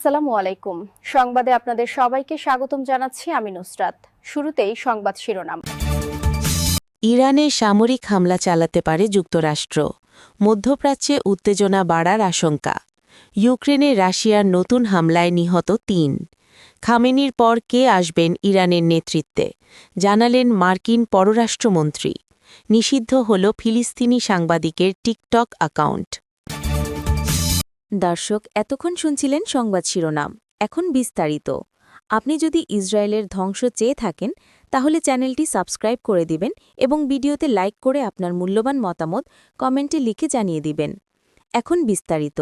আসসালামু আলাইকুম। সংবাদে আপনাদের সবাইকে স্বাগতম জানাচ্ছি আমি নুসরাত। শুরুতেই সংবাদ শিরোনাম। ইরানে সামরিক হামলা চালাতে পারে যুক্তরাষ্ট্র। মধ্যপ্রাচ্যে উত্তেজনা বাড়ার আশঙ্কা। ইউক্রেনে রাশিয়ার নতুন হামলায় নিহত ৩। খামেনির পর কে আসবেন ইরানের নেতৃত্বে, জানালেন মার্কিন পররাষ্ট্রমন্ত্রী। নিষিদ্ধ হল ফিলিস্তিনি সাংবাদিকের টিকটক অ্যাকাউন্ট। দর্শক, এতক্ষণ শুনছিলেন সংবাদ শিরোনাম। এখন বিস্তারিত। আপনি যদি ইসরায়েলের ধ্বংস চেয়ে থাকেন তাহলে চ্যানেলটি সাবস্ক্রাইব করে দিবেন এবং ভিডিওতে লাইক করে আপনার মূল্যবান মতামত কমেন্টে লিখে জানিয়ে দিবেন। এখন বিস্তারিত।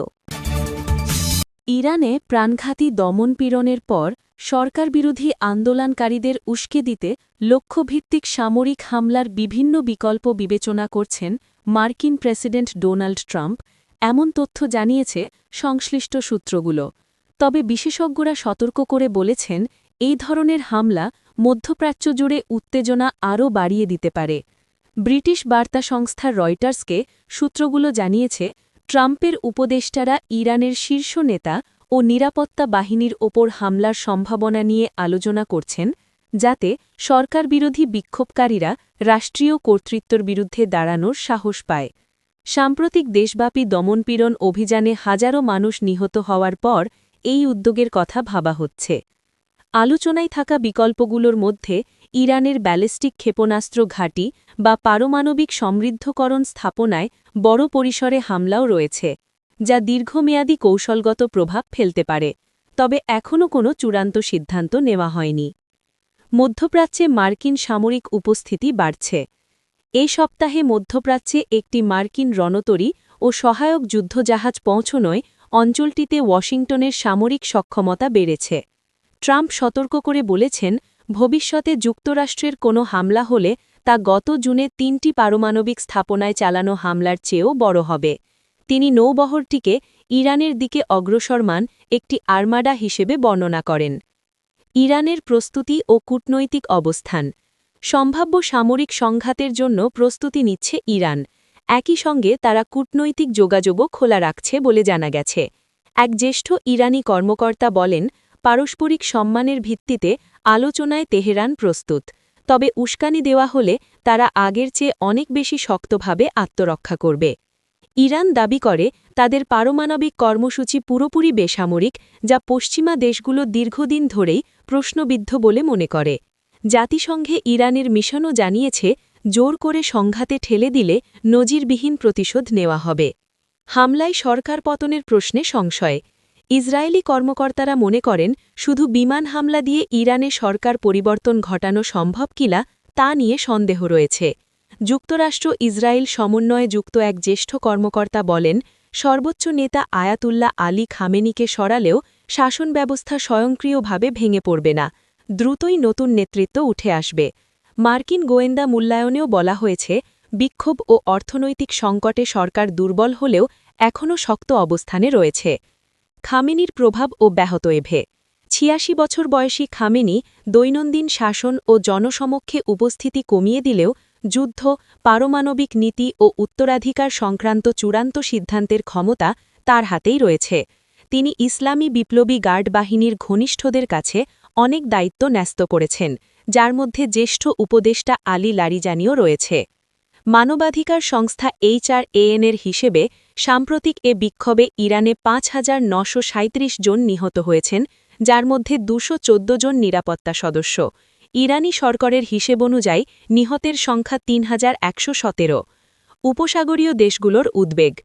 ইরানে প্রাণঘাতী দমনপীড়নের পর সরকারবিরোধী আন্দোলনকারীদের উস্কে দিতে লক্ষ্যভিত্তিক সামরিক হামলার বিভিন্ন বিকল্প বিবেচনা করছেন মার্কিন প্রেসিডেন্ট ডোনাল্ড ট্রাম্প, এমন তথ্য জানিয়েছে সংশ্লিষ্ট সূত্রগুলো। তবে বিশেষজ্ঞরা সতর্ক করে বলেছেন, এই ধরনের হামলা মধ্যপ্রাচ্য জুড়ে উত্তেজনা আরও বাড়িয়ে দিতে পারে। ব্রিটিশ বার্তা সংস্থা রয়টার্সকে সূত্রগুলো জানিয়েছে, ট্রাম্পের উপদেষ্টারা ইরানের শীর্ষ নেতা ও নিরাপত্তা বাহিনীর ওপর হামলার সম্ভাবনা নিয়ে আলোচনা করছেন, যাতে সরকারবিরোধী বিক্ষোভকারীরা রাষ্ট্রীয় কর্তৃত্বের বিরুদ্ধে দাঁড়ানোর সাহস পায়। সাম্প্রতিক দেশব্যাপী দমনপীড়ন অভিযানে হাজারো মানুষ নিহত হওয়ার পর এই উদ্যোগের কথা ভাবা হচ্ছে। আলোচনায় থাকা বিকল্পগুলোর মধ্যে ইরানের ব্যালিস্টিক ক্ষেপণাস্ত্র ঘাঁটি বা পারমাণবিক সমৃদ্ধকরণ স্থাপনায় বড় পরিসরে হামলাও রয়েছে, যা দীর্ঘমেয়াদী কৌশলগত প্রভাব ফেলতে পারে। তবে এখনও কোনো চূড়ান্ত সিদ্ধান্ত নেওয়া হয়নি। মধ্যপ্রাচ্যে মার্কিন সামরিক উপস্থিতি বাড়ছে। এই সপ্তাহে মধ্যপ্রাচ্যে একটি মার্কিন রণতরী ও সহায়ক যুদ্ধজাহাজ পৌঁছনোয় অঞ্চলটিতে ওয়াশিংটনের সামরিক সক্ষমতা বেড়েছে। ট্রাম্প সতর্ক করে বলেছেন, ভবিষ্যতে যুক্তরাষ্ট্রের কোনো হামলা হলে তা গত জুনে ৩টি পারমাণবিক স্থাপনায় চালানো হামলার চেয়েও বড় হবে। তিনি নৌবহরটিকে ইরানের দিকে অগ্রসরমান একটি আর্মাডা হিসেবে বর্ণনা করেন। ইরানের প্রস্তুতি ও কূটনৈতিক অবস্থান। সম্ভাব্য সামরিক সংঘাতের জন্য প্রস্তুতি নিচ্ছে ইরান। একই সঙ্গে তারা কূটনৈতিক যোগাযোগও খোলা রাখছে বলে জানা গেছে। এক জ্যেষ্ঠ ইরানি কর্মকর্তা বলেন, পারস্পরিক সম্মানের ভিত্তিতে আলোচনায় তেহরান প্রস্তুত, তবে উস্কানি দেওয়া হলে তারা আগের চেয়ে অনেক বেশি শক্তভাবে আত্মরক্ষা করবে। ইরান দাবি করে তাদের পারমাণবিক কর্মসূচি পুরোপুরি বেসামরিক, যা পশ্চিমা দেশগুলো দীর্ঘদিন ধরেই প্রশ্নবিদ্ধ বলে মনে করে। জাতিসংঘে ইরানের মিশনও জানিয়েছে, জোর করে সংঘাতে ঠেলে দিলে নজিরবিহীন প্রতিশোধ নেওয়া হবে। হামলায় সরকার পতনের প্রশ্নে সংশয়। ইসরায়েলি কর্মকর্তারা মনে করেন, শুধু বিমান হামলা দিয়ে ইরানে সরকার পরিবর্তন ঘটানো সম্ভব কিনা তা নিয়ে সন্দেহ রয়েছে। যুক্তরাষ্ট্র ইসরায়েল সমন্বয়ে যুক্ত এক জ্যেষ্ঠ কর্মকর্তা বলেন, সর্বোচ্চ নেতা আয়াতুল্লাহ আলী খামেনিকে সরালেও শাসন ব্যবস্থা স্বয়ংক্রিয়ভাবে ভেঙে পড়বে না, দ্রুতই নতুন নেতৃত্ব উঠে আসবে। মার্কিন গোয়েন্দা মূল্যায়নেও বলা হয়েছে, বিক্ষোভ ও অর্থনৈতিক সংকটে সরকার দুর্বল হলেও এখনও শক্ত অবস্থানে রয়েছে। খামেনির প্রভাব ও ব্যাহত এভে। ৮৬ বছর বয়সী খামেনি দৈনন্দিন শাসন ও জনসমক্ষে উপস্থিতি কমিয়ে দিলেও যুদ্ধ, পারমাণবিক নীতি ও উত্তরাধিকার সংক্রান্ত চূড়ান্ত সিদ্ধান্তের ক্ষমতা তার হাতেই রয়েছে। তিনি ইসলামী বিপ্লবী গার্ড বাহিনীর ঘনিষ্ঠদের কাছে অনেক দায়িত্ব ন্যস্ত করেছেন, যার মধ্যে জ্যেষ্ঠ উপদেষ্টা আলী লারিজানিও রয়েছে। মানবাধিকার সংস্থা HRAN-এর হিসেবে সাম্প্রতিক এ বিক্ষোভে ইরানে ৫,৯৩৭ জন নিহত হয়েছেন, যার মধ্যে ২১৪ জন নিরাপত্তা সদস্য। ইরানি সরকারের হিসেব অনুযায়ী নিহতের সংখ্যা ৩,১১৭। উপসাগরীয় দেশগুলোর উদ্বেগ।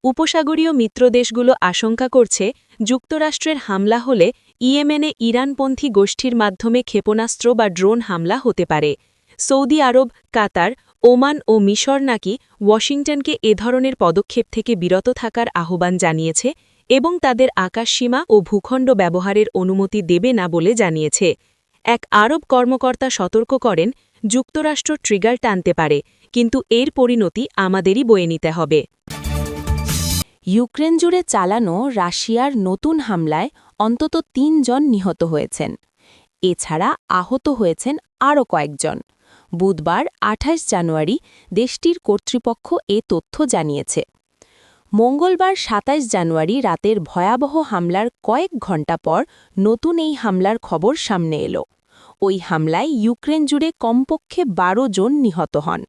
উপসাগরীয় মিত্রদেশগুলো আশঙ্কা করছে, যুক্তরাষ্ট্রের হামলা হলে ইয়েমেনে ইরানপন্থী গোষ্ঠীর মাধ্যমে ক্ষেপণাস্ত্র বা ড্রোন হামলা হতে পারে। সৌদি আরব, কাতার, ওমান ও মিশর নাকি ওয়াশিংটনকে এ ধরনের পদক্ষেপ থেকে বিরত থাকার আহ্বান জানিয়েছে এবং তাদের আকাশসীমা ও ভূখণ্ড ব্যবহারের অনুমতি দেবে না বলে জানিয়েছে। এক আরব কর্মকর্তা সতর্ক করেন, যুক্তরাষ্ট্র ট্রিগার টানতে পারে, কিন্তু এর পরিণতি আমাদেরই বয়ে নিতে হবে। ইউক্রেন জুড়ে চালানো রাশিয়ার নতুন হামলায় অন্তত ৩ জন নিহত হয়েছেন। এছাড়া আহত হয়েছেন আরও কয়েকজন। বুধবার ২৮ জানুয়ারি দেশটির কর্তৃপক্ষ এ তথ্য জানিয়েছে। মঙ্গলবার ২৭ জানুয়ারি রাতের ভয়াবহ হামলার কয়েক ঘণ্টা পর নতুন এই হামলার খবর সামনে এলো। ওই হামলায় ইউক্রেন জুড়ে কমপক্ষে ১২ জন নিহত হন।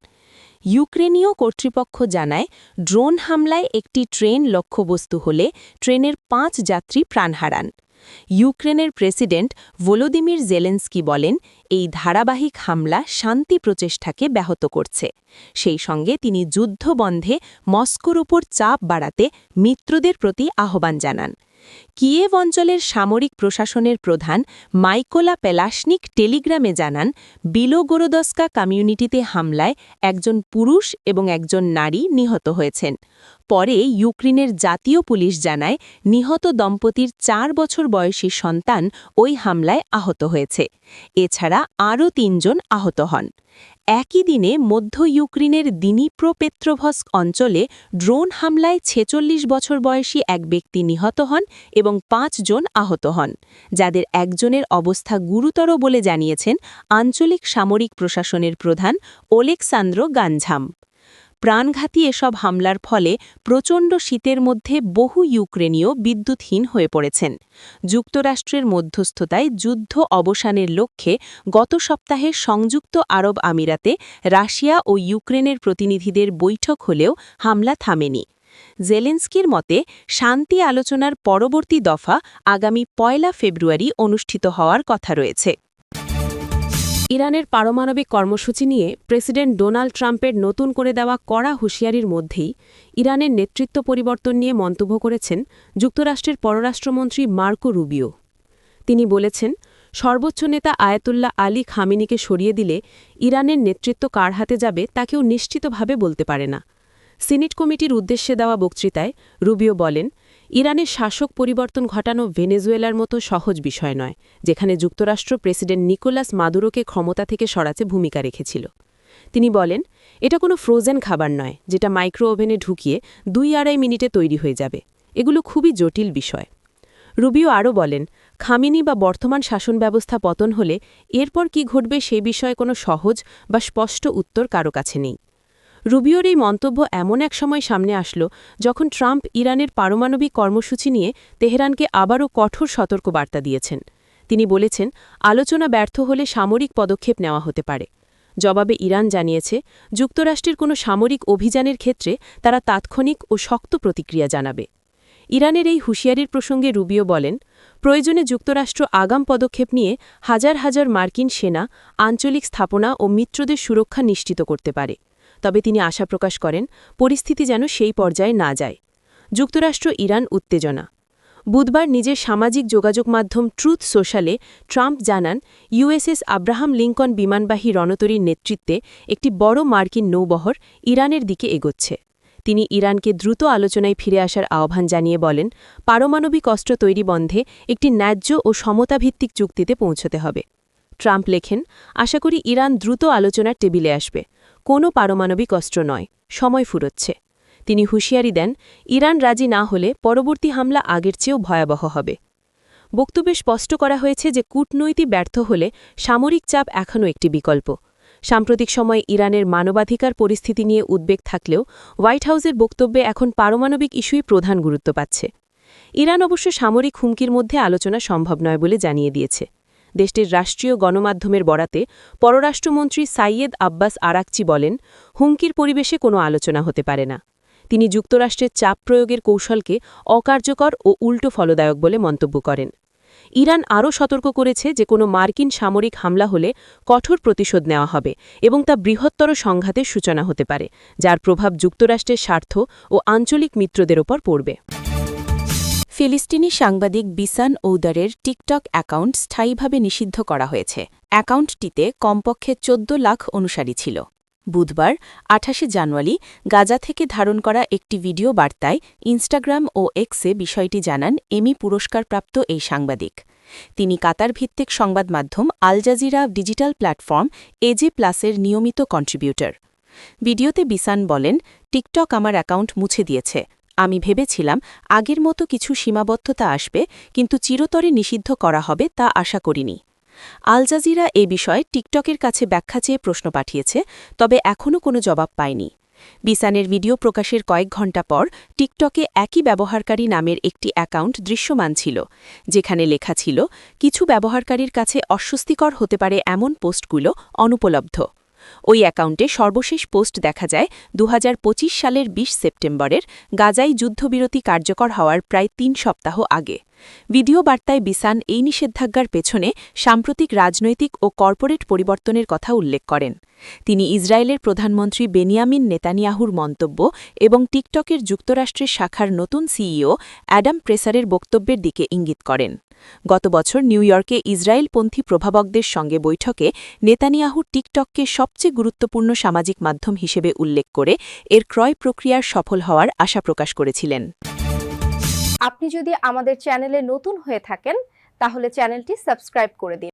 ইউক্রেনীয় কর্তৃপক্ষ জানায়, ড্রোন হামলায় একটি ট্রেন লক্ষ্যবস্তু হলে ট্রেনের ৫ যাত্রী প্রাণ হারান। ইউক্রেনের প্রেসিডেন্ট ভলোদিমির জেলেন্সকি বলেন, এই ধারাবাহিক হামলা শান্তি প্রচেষ্টাকে ব্যাহত করছে। সেই সঙ্গে তিনি যুদ্ধবন্ধে মস্কোর উপর চাপ বাড়াতে মিত্রদের প্রতি আহ্বান জানান। কিয়েভ অঞ্চলের সামরিক প্রশাসনের প্রধান মাইকোলা পেলাশনিক টেলিগ্রামে জানান, বিলোগোরোদস্কা কমিউনিটিতে হামলায় একজন পুরুষ এবং একজন নারী নিহত হয়েছেন। পরে ইউক্রেনের জাতীয় পুলিশ জানায়, নিহত দম্পতির ৪ বছর বয়সী সন্তান ওই হামলায় আহত হয়েছে। এছাড়া আরও ৩ জন আহত হন। একই দিনে মধ্য ইউক্রেনের দিনিপ্রোপেত্রভস্ক অঞ্চলে ড্রোন হামলায় ৪৬ বছর বয়সী এক ব্যক্তি নিহত হন এবং ৫ জন আহত হন, যাদের একজনের অবস্থা গুরুতর বলে জানিয়েছেন আঞ্চলিক সামরিক প্রশাসনের প্রধান ওলেক্সান্দ্র গানঝাম। প্রাণঘাতী এসব হামলার ফলে প্রচণ্ড শীতের মধ্যে বহু ইউক্রেনীয় বিদ্যুৎহীন হয়ে পড়েছেন। যুক্তরাষ্ট্রের মধ্যস্থতায় যুদ্ধ অবসানের লক্ষ্যে গত সপ্তাহে সংযুক্ত আরব আমিরাতে রাশিয়া ও ইউক্রেনের প্রতিনিধিদের বৈঠক হলেও হামলা থামেনি। জেলেন্সকির মতে, শান্তি আলোচনার পরবর্তী দফা আগামী ১ ফেব্রুয়ারি অনুষ্ঠিত হওয়ার কথা রয়েছে। ইরানের পারমাণবিক কর্মসূচি নিয়ে প্রেসিডেন্ট ডোনাল্ড ট্রাম্পের নতুন করে দেওয়া কড়া হুঁশিয়ারির মধ্যেই ইরানের নেতৃত্ব পরিবর্তন নিয়ে মন্তব্য করেছেন যুক্তরাষ্ট্রের পররাষ্ট্রমন্ত্রী মার্কো রুবিও। তিনি বলেছেন, সর্বোচ্চ নেতা আয়াতুল্লাহ আলী খামেনিকে সরিয়ে দিলে ইরানের নেতৃত্ব কার হাতে যাবে তা কেউ নিশ্চিতভাবে বলতে পারে না। সিনেট কমিটির উদ্দেশ্যে দেওয়া বক্তৃতায় রুবিও বলেন, ইরানের শাসক পরিবর্তন ঘটানো ভেনেজুয়েলার মতো সহজ বিষয় নয়, যেখানে যুক্তরাষ্ট্র প্রেসিডেন্ট নিকোলাস মাদুরোকে ক্ষমতা থেকে সরাতে ভূমিকা রেখেছিল। তিনি বলেন, এটা কোনো ফ্রোজেন খাবার নয় যেটা মাইক্রো ওভেনে ঢুকিয়ে ২-২.৫ মিনিটে তৈরি হয়ে যাবে। এগুলো খুবই জটিল বিষয়। রুবিও আরও বলেন, খামেনি বা বর্তমান শাসন ব্যবস্থা পতন হলে এরপর কি ঘটবে সে বিষয়ে কোনো সহজ বা স্পষ্ট উত্তর কারো কাছে নেই। রুবিওর এই মন্তব্য এমন এক সময় সামনে আসলো যখন ট্রাম্প ইরানের পারমাণবিক কর্মসূচি নিয়ে তেহরানকে আবারও কঠোর সতর্কবার্তা দিয়েছেন। তিনি বলেছেন, আলোচনা ব্যর্থ হলে সামরিক পদক্ষেপ নেওয়া হতে পারে। জবাবে ইরান জানিয়েছে, যুক্তরাষ্ট্রের কোনো সামরিক অভিযানের ক্ষেত্রে তারা তাৎক্ষণিক ও শক্ত প্রতিক্রিয়া জানাবে। ইরানের এই হুঁশিয়ারির প্রসঙ্গে রুবিও বলেন, প্রয়োজনে যুক্তরাষ্ট্র আগাম পদক্ষেপ নিয়ে হাজার হাজার মার্কিন সেনা, আঞ্চলিক স্থাপনা ও মিত্রদের সুরক্ষা নিশ্চিত করতে পারে। তবে তিনি আশা প্রকাশ করেন, পরিস্থিতি যেন সেই পর্যায়ে না যায়। যুক্তরাষ্ট্র ইরান উত্তেজনা। বুধবার নিজের সামাজিক যোগাযোগ মাধ্যম ট্রুথ সোশ্যালে ট্রাম্প জানান, ইউএসএস আব্রাহাম লিঙ্কন বিমানবাহী রণতরীর নেতৃত্বে একটি বড় মার্কিন নৌবহর ইরানের দিকে এগোচ্ছে। তিনি ইরানকে দ্রুত আলোচনায় ফিরে আসার আহ্বান জানিয়ে বলেন, পারমাণবিক অস্ত্র তৈরি বন্ধে একটি ন্যায্য ও সমতাভিত্তিক চুক্তিতে পৌঁছতে হবে। ট্রাম্প লেখেন, আশা করি ইরান দ্রুত আলোচনার টেবিলে আসবে। কোনো পারমাণবিক অস্ত্র নয়, সময় ফুরোচ্ছে। তিনি হুঁশিয়ারি দেন, ইরান রাজি না হলে পরবর্তী হামলা আগের চেয়েও ভয়াবহ হবে। বক্তব্যে স্পষ্ট করা হয়েছে যে কূটনৈতিক ব্যর্থ হলে সামরিক চাপ এখনও একটি বিকল্প। সাম্প্রতিক সময়ে ইরানের মানবাধিকার পরিস্থিতি নিয়ে উদ্বেগ থাকলেও হোয়াইট হাউসের বক্তব্যে এখন পারমাণবিক ইস্যুই প্রধান গুরুত্ব পাচ্ছে। ইরান অবশ্য সামরিক হুমকির মধ্যে আলোচনা সম্ভব নয় বলে জানিয়ে দিয়েছে। দেশটির রাষ্ট্রীয় গণমাধ্যমের বরাতে পররাষ্ট্রমন্ত্রী সাইয়েদ আব্বাস আরাকচি বলেন, হুমকির পরিবেশে কোনো আলোচনা হতে পারে না। তিনি যুক্তরাষ্ট্রের চাপ প্রয়োগের কৌশলকে অকার্যকর ও উল্টো ফলদায়ক বলে মন্তব্য করেন। ইরান আরও সতর্ক করেছে যে কোনো মার্কিন সামরিক হামলা হলে কঠোর প্রতিশোধ নেওয়া হবে এবং তা বৃহত্তর সংঘাতের সূচনা হতে পারে, যার প্রভাব যুক্তরাষ্ট্রের স্বার্থ ও আঞ্চলিক মিত্রদের ওপর পড়বে। ফিলিস্তিনি সাংবাদিক বিসান ঔদারের টিকটক অ্যাকাউন্ট স্থায়ীভাবে নিষিদ্ধ করা হয়েছে। অ্যাকাউন্টটিতে কমপক্ষে ১৪ লাখ অনুসারী ছিল। বুধবার ২৮ জানুয়ারি গাজা থেকে ধারণ করা একটি ভিডিও বার্তায় ইনস্টাগ্রাম ও এক্সে বিষয়টি জানান এমি পুরস্কারপ্রাপ্ত এই সাংবাদিক। তিনি কাতার ভিত্তিক সংবাদ মাধ্যম আল জাজিরা ডিজিটাল প্ল্যাটফর্ম এজে প্লাসের নিয়মিত কন্ট্রিবিউটর। ভিডিওতে বিসান বলেন, টিকটক আমার অ্যাকাউন্ট মুছে দিয়েছে। আমি ভেবেছিলাম আগের মতো কিছু সীমাবদ্ধতা আসবে, কিন্তু চিরতরে নিষিদ্ধ করা হবে তা আশা করিনি। আল জাজিরা এ বিষয়ে টিকটকের কাছে ব্যাখ্যা চেয়ে প্রশ্ন পাঠিয়েছে, তবে এখনও কোনো জবাব পায়নি। বিসানের ভিডিও প্রকাশের কয়েক ঘণ্টা পর টিকটকে একই ব্যবহারকারী নামের একটি অ্যাকাউন্ট দৃশ্যমান ছিল, যেখানে লেখা ছিল কিছু ব্যবহারকারীর কাছে অস্বস্তিকর হতে পারে এমন পোস্টগুলো অনুপলব্ধ। ওই অ্যাকাউন্টে সর্বশেষ পোস্ট দেখা যায় 2025 সালের 20 সেপ্টেম্বরের গাজায় যুদ্ধবিরতি কার্যকর হওয়ার প্রায় 3 সপ্তাহ আগে। ভিডিও বার্তায় বিসান এই নিষেধাজ্ঞার পেছনে সাম্প্রতিক রাজনৈতিক ও কর্পোরেট পরিবর্তনের কথা উল্লেখ করেন। তিনি ইসরায়েলের প্রধানমন্ত্রী বেনিয়ামিন নেতানিয়াহুর মন্তব্য এবং টিকটকের যুক্তরাষ্ট্রের শাখার নতুন সিইও অ্যাডাম প্রেসারের বক্তব্যের দিকে ইঙ্গিত করেন। গত বছর নিউ ইয়র্কে ইসরায়েলপন্থী প্রভাবকদের সঙ্গে বৈঠকে নেতানিয়াহু টিকটককে সবচেয়ে গুরুত্বপূর্ণ সামাজিক মাধ্যম হিসেবে উল্লেখ করে এর ক্রয় প্রক্রিয়ার সফল হওয়ার আশা প্রকাশ করেছিলেন। আপনি যদি আমাদের চ্যানেলে নতুন হয়ে থাকেন তাহলে চ্যানেলটি সাবস্ক্রাইব করে দিন।